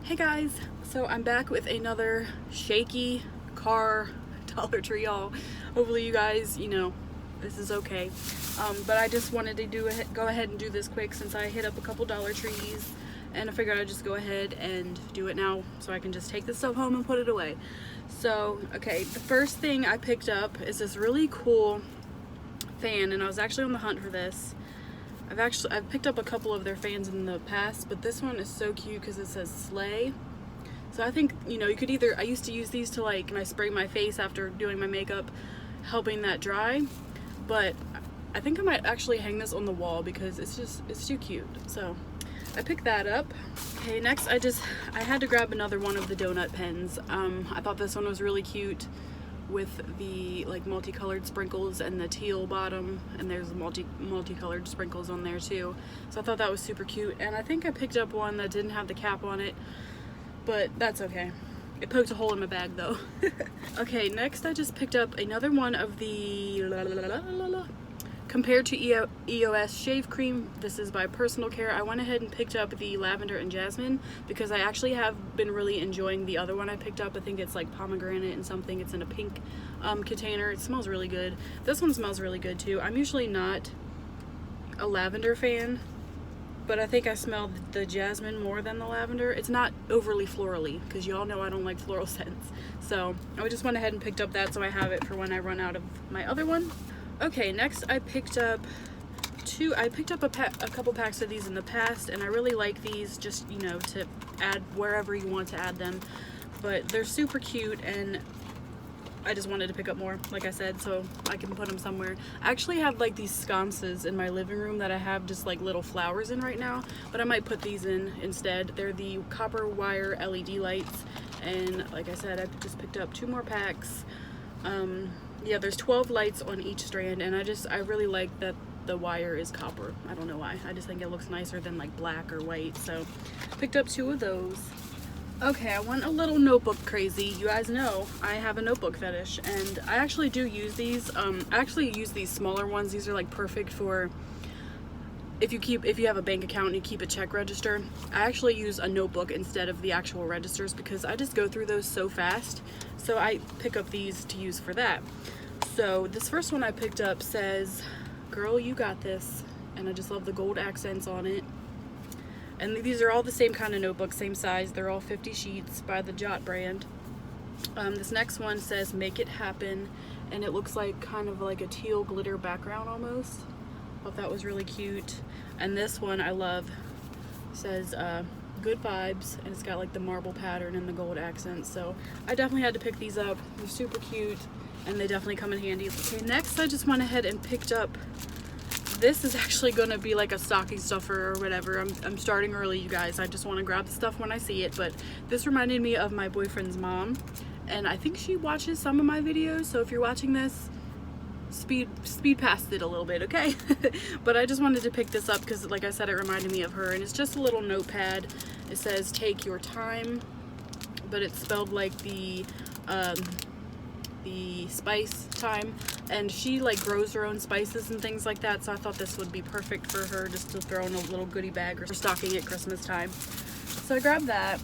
Hey guys, so I'm back with another shaky car Dollar Tree haul. Hopefully you guys, this is okay. But I just wanted to go ahead and do this quick since I hit up a couple Dollar Trees, and I figured I'd just go ahead and do it now so I can just take this stuff home and put it away. So, okay, the first thing I picked up is this really cool fan, and I was actually on the hunt for this. I've picked up a couple of their fans in the past, but this one is so cute because it says Slay. So I think, you could I used to use these to when I spray my face after doing my makeup, helping that dry. But I think I might actually hang this on the wall because it's too cute. So I picked that up. Okay, next I had to grab another one of the donut pens. I thought this one was really cute with the multicolored sprinkles and the teal bottom, and there's multicolored sprinkles on there too. So I thought that was super cute, and I think I picked up one that didn't have the cap on it, but that's okay. It poked a hole in my bag though. Okay, next I just picked up another one of the Compared to EOS Shave Cream. This is by Personal Care. I went ahead and picked up the lavender and jasmine because I actually have been really enjoying the other one I picked up. I think it's like pomegranate and something. It's in a pink container. It smells really good. This one smells really good too. I'm usually not a lavender fan, but I think I smell the jasmine more than the lavender. It's not overly florally because you all know I don't like floral scents. So I just went ahead and picked up that so I have it for when I run out of my other one. Okay, next I picked up a couple packs of these in the past, and I really like these just, to add wherever you want to add them. But they're super cute, and I just wanted to pick up more, like I said, so I can put them somewhere. I actually have these sconces in my living room that I have just little flowers in right now, but I might put these in instead. They're the copper wire LED lights, and like I said, I just picked up 2 more packs. Yeah, there's 12 lights on each strand, and I really like that the wire is copper. I don't know why. I just think it looks nicer than black or white, so picked up 2 of those. Okay, I went a little notebook crazy. You guys know I have a notebook fetish, and I actually do use these. I actually use these smaller ones. These are perfect for if you have a bank account and you keep a check register. I actually use a notebook instead of the actual registers because I just go through those so fast. So I pick up these to use for that. So this first one I picked up says, "Girl, you got this," and I just love the gold accents on it. And these are all the same kind of notebook, same size. They're all 50 sheets by the Jot brand. This next one says, "Make it happen," and it looks kind of like a teal glitter background almost. Thought that was really cute. And this one I love. It says "Good vibes," and it's got the marble pattern and the gold accents. So I definitely had to pick these up. They're super cute, and they definitely come in handy. Okay, next I just went ahead and picked up, this is actually gonna be a stocking stuffer or whatever. I'm starting early, you guys. I just want to grab the stuff when I see it, but this reminded me of my boyfriend's mom, and I think she watches some of my videos, so if you're watching this, speed past it a little bit, okay? But I just wanted to pick this up because, like I said, it reminded me of her, and it's just a little notepad. It says "Take your time," but it's spelled like the spice time, and she grows her own spices and things like that, so I thought this would be perfect for her just to throw in a little goodie bag or stocking at Christmas time. So I grabbed that.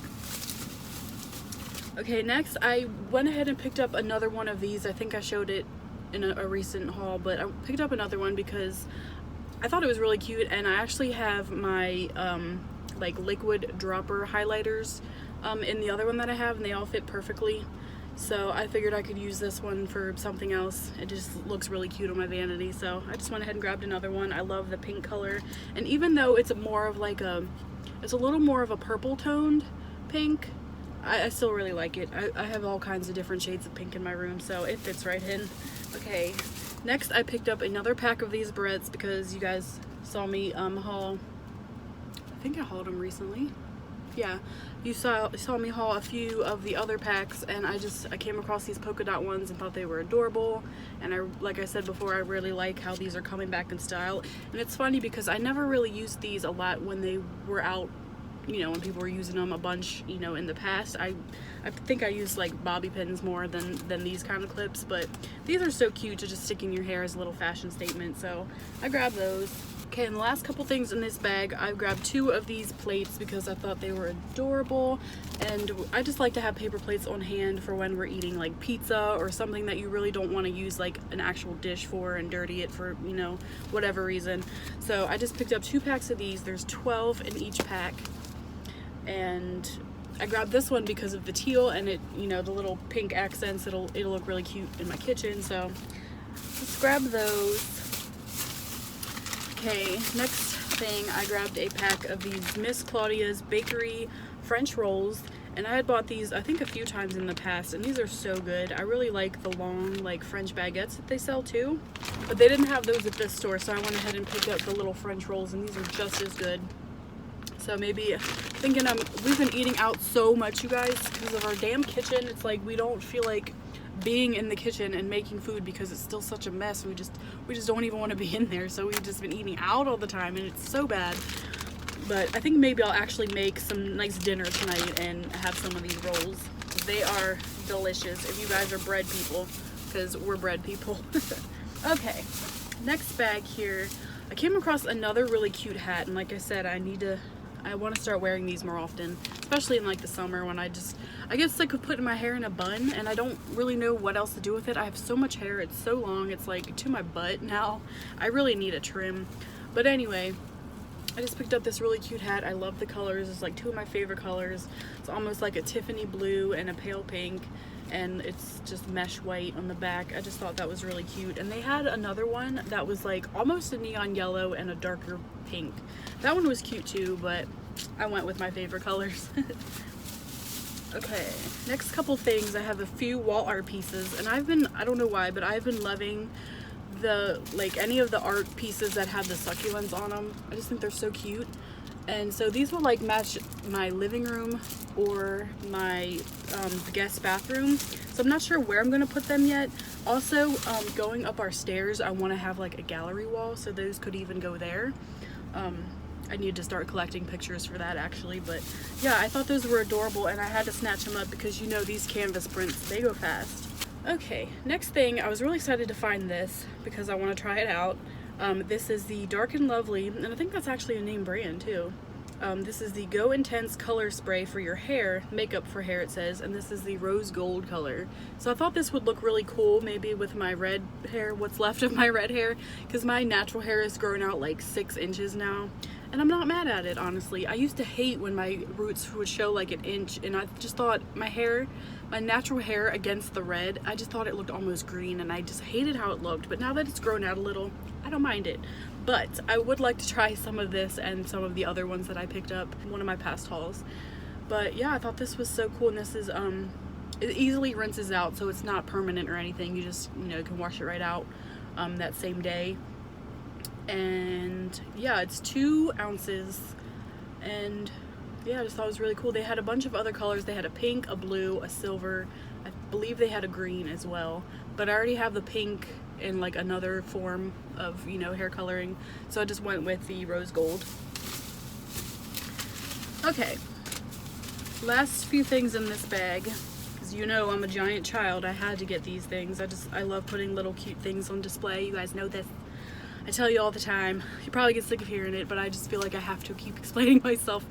Okay, next I went ahead and picked up another one of these. I think I showed it in a recent haul, but I picked up another one because I thought it was really cute, and I actually have my liquid dropper highlighters in the other one that I have, and they all fit perfectly. So I figured I could use this one for something else. It just looks really cute on my vanity, so I just went ahead and grabbed another one. I love the pink color, and even though it's more of it's a little more of a purple toned pink, I still really like it. I have all kinds of different shades of pink in my room, so it fits right in. Okay, next I picked up another pack of these barrettes because you guys saw me haul, I think I hauled them recently. Yeah, you saw me haul a few of the other packs, and I came across these polka dot ones and thought they were adorable, and like I said before, I really like how these are coming back in style. And it's funny because I never really used these a lot when they were out, when people were using them a bunch, in the past. I think I use bobby pins more than these kind of clips, but these are so cute to just stick in your hair as a little fashion statement, so I grabbed those. Okay, and the last couple things in this bag, I grabbed 2 of these plates because I thought they were adorable, and I just like to have paper plates on hand for when we're eating like pizza or something that you really don't want to use like an actual dish for and dirty it for, you know, whatever reason. So I just picked up 2 packs of these. There's 12 in each pack, and I grabbed this one because of the teal and it, you know, the little pink accents. It'll look really cute in my kitchen, so let's grab those. Okay, next thing, I grabbed a pack of these Miss Claudia's Bakery French rolls, and I had bought these I think a few times in the past, and these are so good. I really like the long like French baguettes that they sell too, but they didn't have those at this store, so I went ahead and picked up the little French rolls, and these are just as good. So maybe thinking we've been eating out so much, you guys, because of our damn kitchen. It's like we don't feel like being in the kitchen and making food because it's still such a mess. We just don't even want to be in there, so we've just been eating out all the time, and it's so bad. But I think maybe I'll actually make some nice dinner tonight and have some of these rolls. They are delicious if you guys are bread people, because we're bread people. Okay, next bag here, I came across another really cute hat, and like I said, I want to start wearing these more often, especially in like the summer when I get sick of putting my hair in a bun and I don't really know what else to do with it. I have so much hair, it's so long, it's like to my butt now. I really need a trim. But anyway, I just picked up this really cute hat. I love the colors. It's like 2 of my favorite colors. It's almost like a Tiffany blue and a pale pink, and it's just mesh white on the back. I just thought that was really cute. And they had another one that was like almost a neon yellow and a darker pink. That one was cute too, but I went with my favorite colors. Okay, next couple things, I have a few wall art pieces, and I don't know why, but I've been loving any of the art pieces that have the succulents on them. I just think they're so cute. And so these will like match my living room or my guest bathroom. So I'm not sure where I'm gonna put them yet. Also, going up our stairs, I wanna have like a gallery wall, so those could even go there. I need to start collecting pictures for that actually, but yeah, I thought those were adorable and I had to snatch them up because you know these canvas prints, they go fast. Okay, next thing, I was really excited to find this because I want to try it out. This is the Dark and Lovely, and I think that's actually a name brand too. This is the Go Intense color spray for your hair, makeup for hair it says, and this is the rose gold color. So I thought this would look really cool maybe with my red hair, what's left of my red hair, because my natural hair is growing out like 6 inches now. And I'm not mad at it, honestly. I used to hate when my roots would show like 1 inch, and I just thought my natural hair against the red, I just thought it looked almost green, and I just hated how it looked. But now that it's grown out a little, I don't mind it. But I would like to try some of this and some of the other ones that I picked up in one of my past hauls. But yeah, I thought this was so cool, and this is, it easily rinses out, so it's not permanent or anything. You just, you know, can wash it right out that same day. And yeah, it's 2 ounces, and yeah, I just thought it was really cool. They had a bunch of other colors. They had a pink, a blue, a silver. I believe they had a green as well, but I already have the pink in like another form of, you know, hair coloring, so I just went with the rose gold. Okay, last few things in this bag, because you know I'm a giant child. I had to get these things. I love putting little cute things on display. You guys know this. I tell you all the time. You probably get sick of hearing it, but I just feel like I have to keep explaining myself.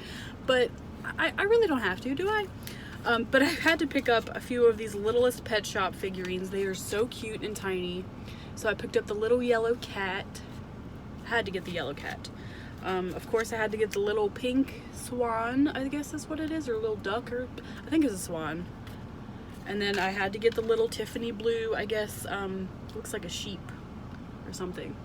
But I really don't have to, do I? But I had to pick up a few of these Littlest Pet Shop figurines. They are so cute and tiny. So I picked up the little yellow cat. Had to get the yellow cat. Of course I had to get the little pink swan, I guess that's what it is, or a little duck, or I think it's a swan. And then I had to get the little Tiffany blue, I guess, looks like a sheep or something.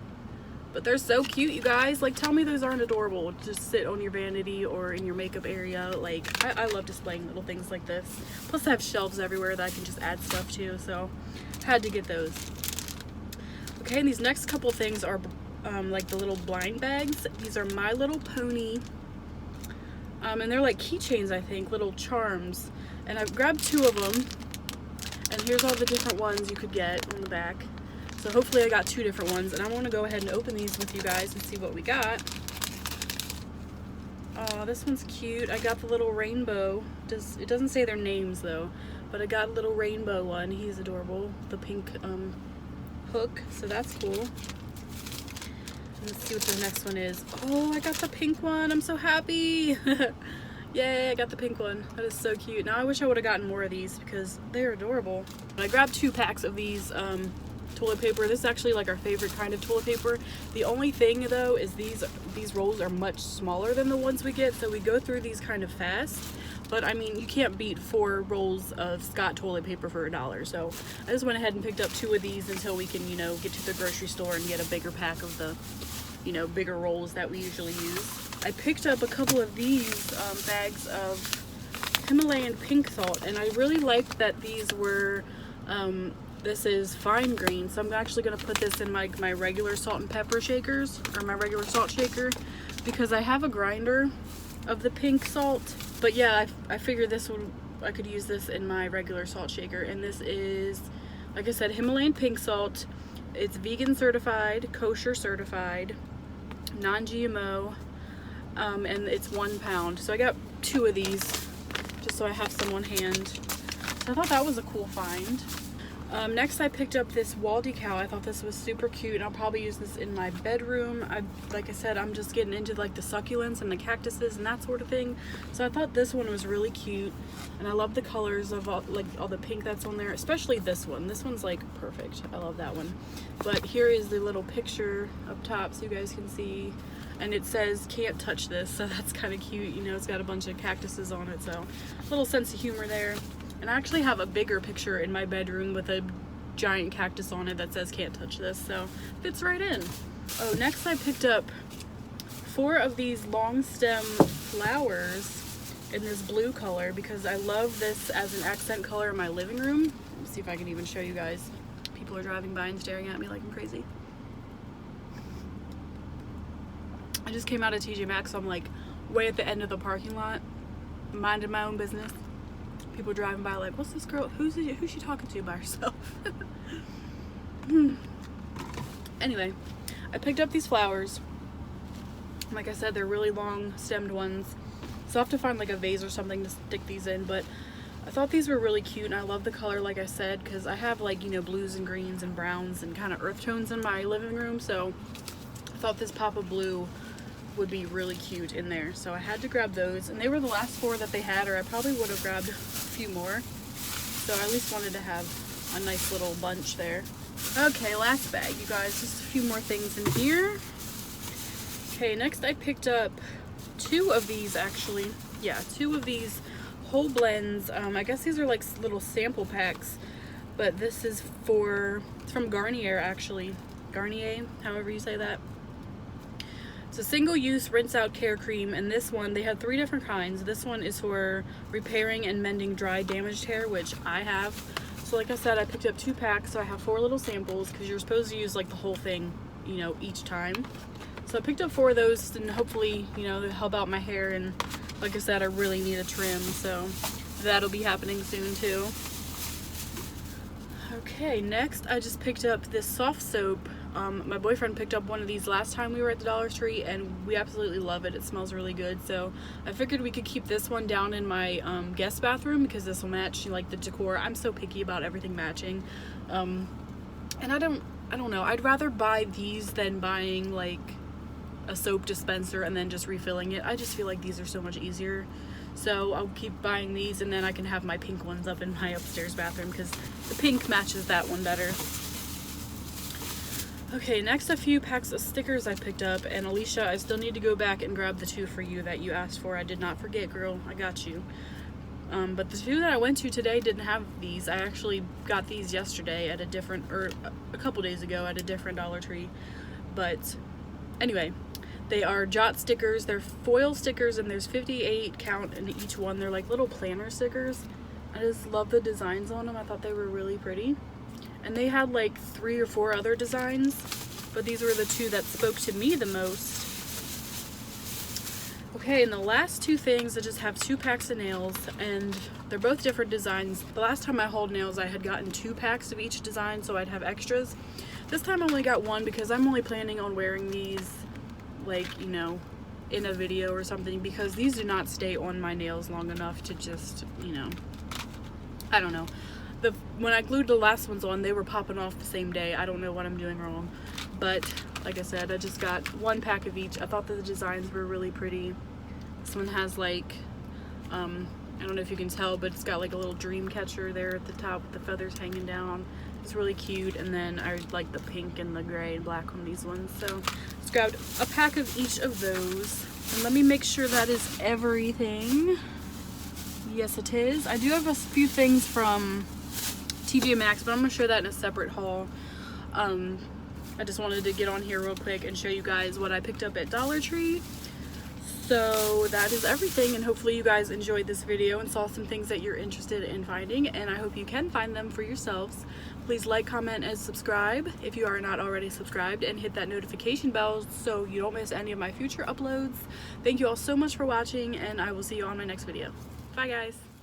But they're so cute, you guys. Like, tell me those aren't adorable. Just sit on your vanity or in your makeup area. Like, I love displaying little things like this. Plus I have shelves everywhere that I can just add stuff to, so had to get those. Okay, and these next couple things are like the little blind bags. These are My Little Pony. And they're like keychains, I think, little charms. And I've grabbed 2 of them. And here's all the different ones you could get on the back. So hopefully I got 2 different ones, and I want to go ahead and open these with you guys and see what we got. Oh, this one's cute. I got the little rainbow. It doesn't say their names though, but I got a little rainbow one. He's adorable. The pink hook, so that's cool. And Let's see what the next one is. Oh, I got the pink one. I'm so happy. Yay, I got the pink one. That is so cute. Now I wish I would have gotten more of these because they're adorable. I grabbed 2 packs of these toilet paper. This is actually like our favorite kind of toilet paper. The only thing though is these rolls are much smaller than the ones we get, so we go through these kind of fast. But I mean, you can't beat 4 rolls of Scott toilet paper for $1. So I just went ahead and picked up 2 of these until we can, you know, get to the grocery store and get a bigger pack of the, you know, bigger rolls that we usually use. I picked up a couple of these bags of Himalayan pink salt, and I really liked that these were, this is fine green, so I'm actually going to put this in my regular salt and pepper shakers, or my regular salt shaker, because I have a grinder of the pink salt. But yeah, I figured I could use this in my regular salt shaker. And this is, like I said, Himalayan pink salt. It's vegan certified, kosher certified, non-GMO, and it's 1 pound. So I got 2 of these just so I have some on hand. So I thought that was a cool find. Next I picked up this wall decal. I thought this was super cute, and I'll probably use this in my bedroom. Like I said, I'm just getting into like the succulents and the cactuses and that sort of thing. So I thought this one was really cute, and I love the colors of all the pink that's on there, especially this one. This one's like perfect. I love that one. But here is the little picture up top so you guys can see, and it says can't touch this, so that's kind of cute. You know, it's got a bunch of cactuses on it, so a little sense of humor there. And I actually have a bigger picture in my bedroom with a giant cactus on it that says can't touch this, so fits right in. Oh, next I picked up 4 of these long stem flowers in this blue color because I love this as an accent color in my living room. Let me see if I can even show you guys. People are driving by and staring at me like I'm crazy. I just came out of TJ Maxx, so I'm like way at the end of the parking lot, minding my own business. People driving by like, what's this girl? Who's she talking to by herself? Anyway, I picked up these flowers. Like I said, they're really long stemmed ones. So I'll have to find like a vase or something to stick these in. But I thought these were really cute, and I love the color, like I said, because I have like, you know, blues and greens and browns and kind of earth tones in my living room. So I thought this pop of blue would be really cute in there, so I had to grab those, and they were the last 4 that they had, or I probably would have grabbed a few more. So I at least wanted to have a nice little bunch there. Okay, last bag, you guys, just a few more things in here. Okay, next I picked up 2 of these actually. Yeah, 2 of these whole blends. I guess these are like little sample packs, but this is it's from Garnier actually. Garnier, however you say that. It's a single-use rinse-out care cream, and this one, they had 3 different kinds. This one is for repairing and mending dry, damaged hair, which I have. So like I said, I picked up 2 packs, so I have 4 little samples, because you're supposed to use like the whole thing, you know, each time. So I picked up 4 of those, and hopefully, you know, they'll help out my hair, and like I said, I really need a trim, so that'll be happening soon too. Okay, next I just picked up this soft soap. My boyfriend picked up one of these last time we were at the Dollar Tree, and we absolutely love it. It smells really good, so I figured we could keep this one down in my guest bathroom because this will match like the decor. I'm so picky about everything matching, and I don't know, I'd rather buy these than buying like a soap dispenser and then just refilling it. I just feel like these are so much easier, so I'll keep buying these, and then I can have my pink ones up in my upstairs bathroom because the pink matches that one better. Okay, next a few packs of stickers I picked up, and Alicia, I still need to go back and grab the 2 for you that you asked for. I did not forget, girl. I got you. But the 2 that I went to today didn't have these. I actually got these yesterday at a couple days ago at a different Dollar Tree. But anyway, they are Jot stickers. They're foil stickers, and there's 58 count in each one. They're like little planner stickers. I just love the designs on them. I thought they were really pretty. And they had like 3 or 4 other designs, but these were the 2 that spoke to me the most. Okay, and the last 2 things, I just have 2 packs of nails, and they're both different designs. The last time I hauled nails, I had gotten 2 packs of each design, so I'd have extras. This time I only got 1 because I'm only planning on wearing these, like, you know, in a video or something, because these do not stay on my nails long enough to just, you know, I don't know. When I glued the last ones on, they were popping off the same day. I don't know what I'm doing wrong. But like I said, I just got 1 pack of each. I thought that the designs were really pretty. This one has like, I don't know if you can tell, but it's got like a little dream catcher there at the top with the feathers hanging down. It's really cute. And then I like the pink and the gray and black on these ones. So just grabbed a pack of each of those. And let me make sure that is everything. Yes, it is. I do have a few things from TJ Maxx, but I'm gonna show that in a separate haul. I just wanted to get on here real quick and show you guys what I picked up at Dollar Tree. So that is everything, and hopefully you guys enjoyed this video and saw some things that you're interested in finding, and I hope you can find them for yourselves. Please like, comment, and subscribe if you are not already subscribed, and hit that notification bell so you don't miss any of my future uploads. Thank you all so much for watching, and I will see you on my next video. Bye guys.